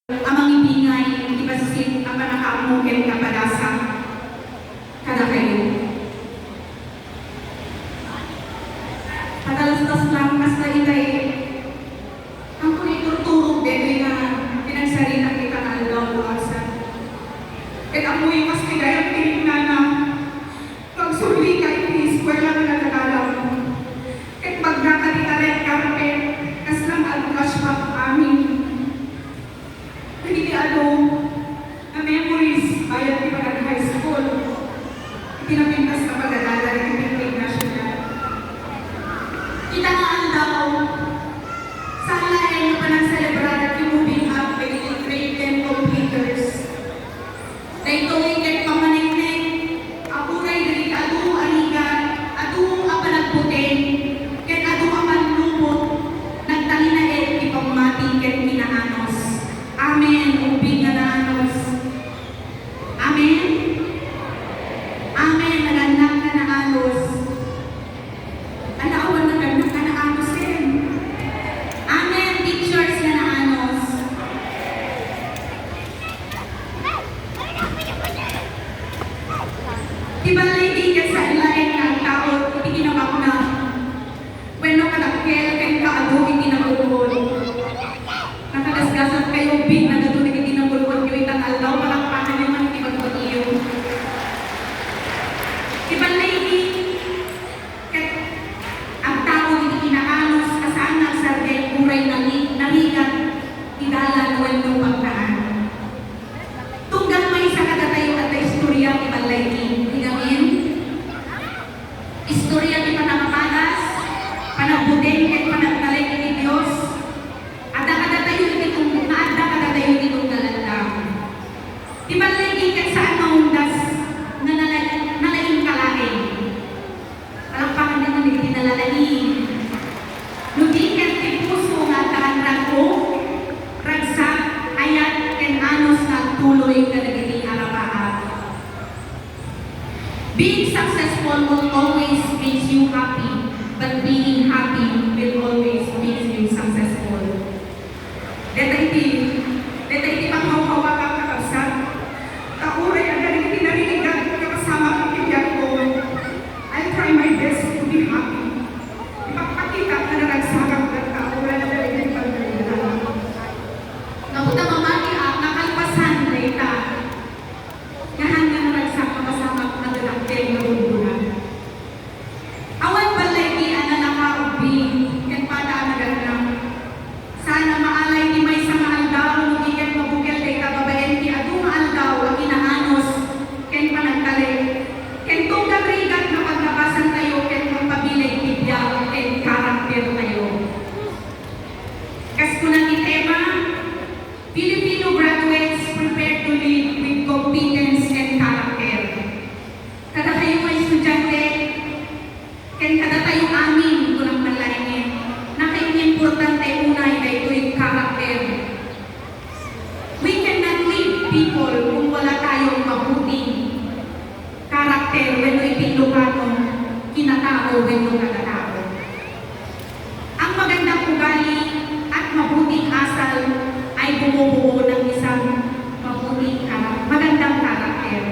amang ibingay, ibasit, ang panakaamukin kapadasa, kada kayo. Padalas-tas lang, mas na itay, ang kuniturturog din na pinagsarita kita na alaw luwasa. At amoy mas kagayang tinignan na pagsuli ka inis, wala na nagkakalaw. At magkakadikaret karpet, kas lang alukas pa amin. Hindi na memories bayan di pa high school. Pinapintas na pag-alala ng Philippine National. Kita nga ang daw, sana ay pa nang celebrate at moving up with the great 10 completers. Na ito ay kahit pamaniknik, apuray dari adu aliga, adu apanagputin, kahit adu apanlumot, nagtali na ipagmati kahit minaanos. Amen. Ubing na naanos. Amen. Amen. Naganak na naanos. Alawan na naganak na naanos din. Amen. Teachers na naanos. Tibalay ka sa ilaing ng tao, itinabak na. Bueno kalakkel, kay kaado, itinabukod. Nakadasgasan kayo, big na natuloy itinabukod yung itang alaw, palakpakan yung mga ibagod iyo. Tibalay ang tao, hindi inaanos, kasaan ang sarde, kuray naligat, idalan, wento pagkaan. Tunggang may isa kadatayo at istorya ni Balay. Higamin, istorya ni panakapadas, panabutin at panagtalay ni Diyos, at nakadatayo nitong maada kadatayo nitong nalandaw. Di ba lagi kahit saan maundas na nalaing kalain? Palakpakan naman hindi nalalaing. Nudikat ti puso nga tahanran ko, ragsak, ayat, ken anos na tuloy kadagiti arapaat. Being successful will always makes you happy, but being happy will always makes you successful. Deta iti panghaw-hawa ka kakabsat, kauray ang galing tinarinigan kapasama ang tiyak ko. I'll try my best to be happy. Ipagpakita na naragsakap at kauray ang galing pagdalihan. Napunta mamaki nakalpasan na ita. Ngahan nga naragsak kapasama ang galakkel na bundunan. Awan balay di ana nakaubi, ken pada naganang. Sana maalay ni may sa maaldaw, nugikan mabugel kay kababaen ti adu maaldaw ang inaanos, ken panagtali. Ken tunggang rigat na paglabasan tayo, ken magpabilig bibya, ken karakter tayo. Kas kunang itema, Filipino graduates prepare to lead with competence and character. Kada kayo mga estudyante, ken kada tayo amin kunang manlaingin, na kayong importante unay na ito'y character. We cannot lead people kung wala tayong mabuting character when ipinlukano, kinatao when kadatao. Ang magandang ugali at mabuting asal ay bumubuo ng isang magandang karakter.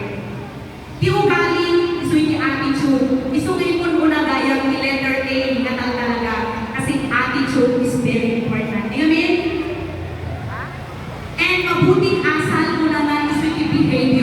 Di ugali, isu'y ni attitude. Isu'y kung una gayang ni letter A na talaga kasi attitude is very important. Amen? And mabuting asal mo naman isu'y behavior.